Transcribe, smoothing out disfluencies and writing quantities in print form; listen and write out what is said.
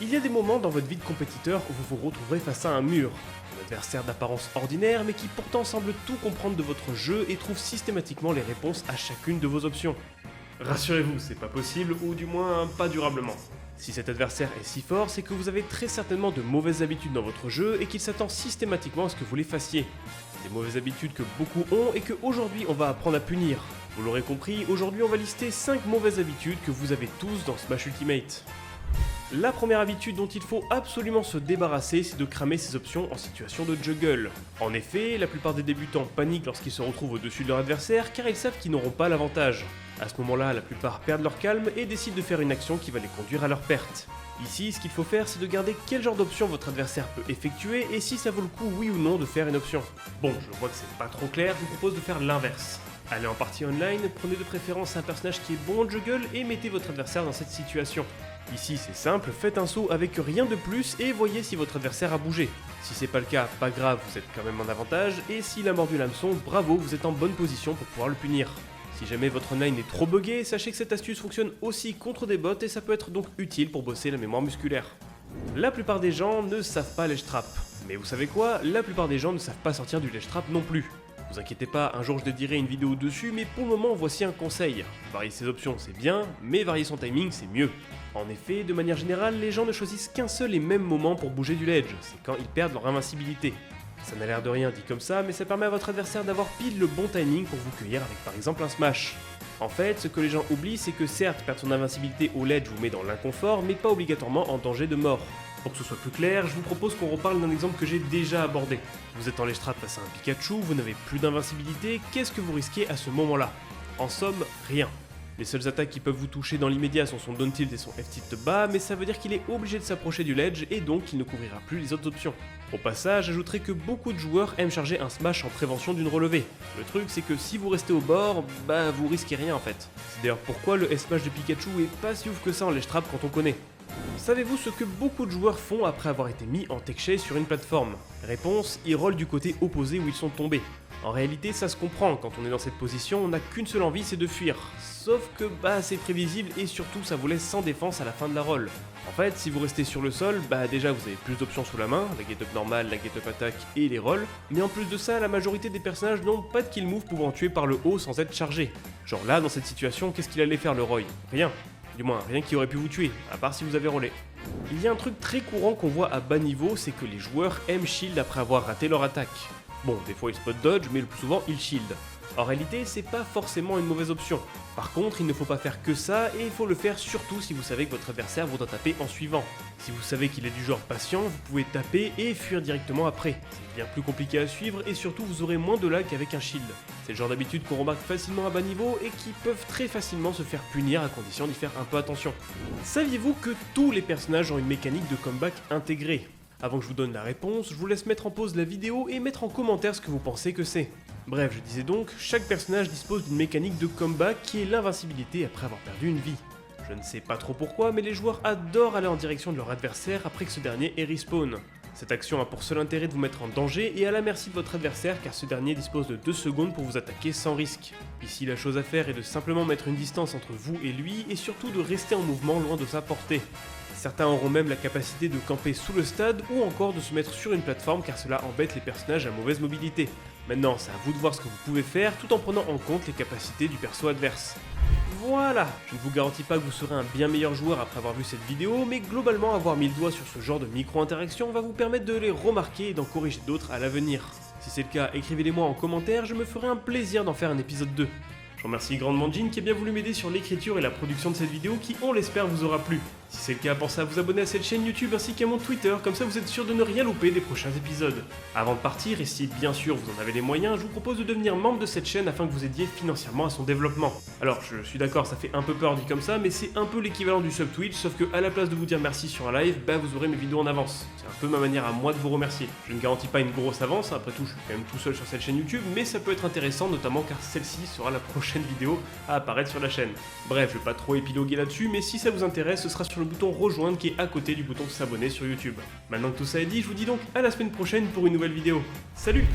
Il y a des moments dans votre vie de compétiteur où vous vous retrouverez face à un mur. Un adversaire d'apparence ordinaire mais qui pourtant semble tout comprendre de votre jeu et trouve systématiquement les réponses à chacune de vos options. Rassurez-vous, c'est pas possible, ou du moins pas durablement. Si cet adversaire est si fort, c'est que vous avez très certainement de mauvaises habitudes dans votre jeu et qu'il s'attend systématiquement à ce que vous les fassiez. Des mauvaises habitudes que beaucoup ont et qu'aujourd'hui on va apprendre à punir. Vous l'aurez compris, aujourd'hui on va lister 5 mauvaises habitudes que vous avez tous dans Smash Ultimate. La première habitude dont il faut absolument se débarrasser, c'est de cramer ses options en situation de juggle. En effet, la plupart des débutants paniquent lorsqu'ils se retrouvent au-dessus de leur adversaire car ils savent qu'ils n'auront pas l'avantage. À ce moment-là, la plupart perdent leur calme et décident de faire une action qui va les conduire à leur perte. Ici, ce qu'il faut faire, c'est de garder quel genre d'option votre adversaire peut effectuer et si ça vaut le coup, oui ou non, de faire une option. Bon, je vois que c'est pas trop clair, je vous propose de faire l'inverse. Allez en partie online, prenez de préférence un personnage qui est bon en juggle et mettez votre adversaire dans cette situation. Ici c'est simple, faites un saut avec rien de plus et voyez si votre adversaire a bougé. Si c'est pas le cas, pas grave, vous êtes quand même en avantage et s'il a mordu l'hameçon, bravo, vous êtes en bonne position pour pouvoir le punir. Si jamais votre online est trop buggé, sachez que cette astuce fonctionne aussi contre des bots et ça peut être donc utile pour bosser la mémoire musculaire. La plupart des gens ne savent pas ledge trap. Mais vous savez quoi, la plupart des gens ne savent pas sortir du ledge trap non plus. Vous inquiétez pas, un jour je dédierai une vidéo dessus, mais pour le moment voici un conseil. Varier ses options c'est bien, mais varier son timing c'est mieux. En effet, de manière générale, les gens ne choisissent qu'un seul et même moment pour bouger du ledge, c'est quand ils perdent leur invincibilité. Ça n'a l'air de rien dit comme ça, mais ça permet à votre adversaire d'avoir pile le bon timing pour vous cueillir avec par exemple un smash. En fait, ce que les gens oublient, c'est que certes, perdre son invincibilité au ledge vous met dans l'inconfort, mais pas obligatoirement en danger de mort. Pour que ce soit plus clair, je vous propose qu'on reparle d'un exemple que j'ai déjà abordé. Vous êtes en ledge trap face à un Pikachu, vous n'avez plus d'invincibilité, qu'est-ce que vous risquez à ce moment-là? En somme, rien. Les seules attaques qui peuvent vous toucher dans l'immédiat sont son down tilt et son F-tilt bas, mais ça veut dire qu'il est obligé de s'approcher du ledge et donc il ne couvrira plus les autres options. Au passage, j'ajouterai que beaucoup de joueurs aiment charger un smash en prévention d'une relevée. Le truc c'est que si vous restez au bord, bah vous risquez rien en fait. C'est d'ailleurs pourquoi le S-smash de Pikachu est pas si ouf que ça en ledge trap quand on connaît. Savez-vous ce que beaucoup de joueurs font après avoir été mis en tech chase sur une plateforme? Réponse, ils rollent du côté opposé où ils sont tombés. En réalité, ça se comprend, quand on est dans cette position, on n'a qu'une seule envie, c'est de fuir. Sauf que bah c'est prévisible et surtout ça vous laisse sans défense à la fin de la roll. En fait, si vous restez sur le sol, bah déjà vous avez plus d'options sous la main, la get up normale, la get up attack et les rolls, mais en plus de ça, la majorité des personnages n'ont pas de kill move pouvant tuer par le haut sans être chargé. Genre là, dans cette situation, qu'est-ce qu'il allait faire le Roy? Rien. Du moins, rien qui aurait pu vous tuer, à part si vous avez rollé. Il y a un truc très courant qu'on voit à bas niveau, c'est que les joueurs aiment shield après avoir raté leur attaque. Bon, des fois ils spot dodge, mais le plus souvent ils shield. En réalité, c'est pas forcément une mauvaise option. Par contre, il ne faut pas faire que ça, et il faut le faire surtout si vous savez que votre adversaire voudra taper en suivant. Si vous savez qu'il est du genre patient, vous pouvez taper et fuir directement après. C'est bien plus compliqué à suivre, et surtout vous aurez moins de lag qu'avec un shield. C'est le genre d'habitude qu'on remarque facilement à bas niveau, et qui peuvent très facilement se faire punir à condition d'y faire un peu attention. Saviez-vous que tous les personnages ont une mécanique de comeback intégrée? Avant que je vous donne la réponse, je vous laisse mettre en pause la vidéo et mettre en commentaire ce que vous pensez que c'est. Bref, je disais donc, chaque personnage dispose d'une mécanique de comeback qui est l'invincibilité après avoir perdu une vie. Je ne sais pas trop pourquoi, mais les joueurs adorent aller en direction de leur adversaire après que ce dernier ait respawn. Cette action a pour seul intérêt de vous mettre en danger et à la merci de votre adversaire car ce dernier dispose de 2 secondes pour vous attaquer sans risque. Ici la chose à faire est de simplement mettre une distance entre vous et lui et surtout de rester en mouvement loin de sa portée. Certains auront même la capacité de camper sous le stade ou encore de se mettre sur une plateforme car cela embête les personnages à mauvaise mobilité. Maintenant c'est à vous de voir ce que vous pouvez faire tout en prenant en compte les capacités du perso adverse. Voilà, je ne vous garantis pas que vous serez un bien meilleur joueur après avoir vu cette vidéo, mais globalement avoir mis le doigt sur ce genre de micro-interaction va vous permettre de les remarquer et d'en corriger d'autres à l'avenir. Si c'est le cas, écrivez-les moi en commentaire, je me ferai un plaisir d'en faire un épisode 2. Je remercie grandement Jin qui a bien voulu m'aider sur l'écriture et la production de cette vidéo qui, on l'espère, vous aura plu. Si c'est le cas, pensez à vous abonner à cette chaîne YouTube ainsi qu'à mon Twitter, comme ça vous êtes sûr de ne rien louper des prochains épisodes. Avant de partir, et si bien sûr vous en avez les moyens, je vous propose de devenir membre de cette chaîne afin que vous aidiez financièrement à son développement. Alors, je suis d'accord, ça fait un peu peur dit comme ça, mais c'est un peu l'équivalent du sub Twitch, sauf que à la place de vous dire merci sur un live, bah vous aurez mes vidéos en avance. C'est un peu ma manière à moi de vous remercier. Je ne garantis pas une grosse avance, après tout je suis quand même tout seul sur cette chaîne YouTube, mais ça peut être intéressant, notamment car celle-ci sera la prochaine vidéo à apparaître sur la chaîne. Bref, je vais pas trop épiloguer là-dessus, mais si ça vous intéresse, ce sera sur le bouton rejoindre qui est à côté du bouton s'abonner sur YouTube. Maintenant que tout ça est dit, je vous dis donc à la semaine prochaine pour une nouvelle vidéo. Salut!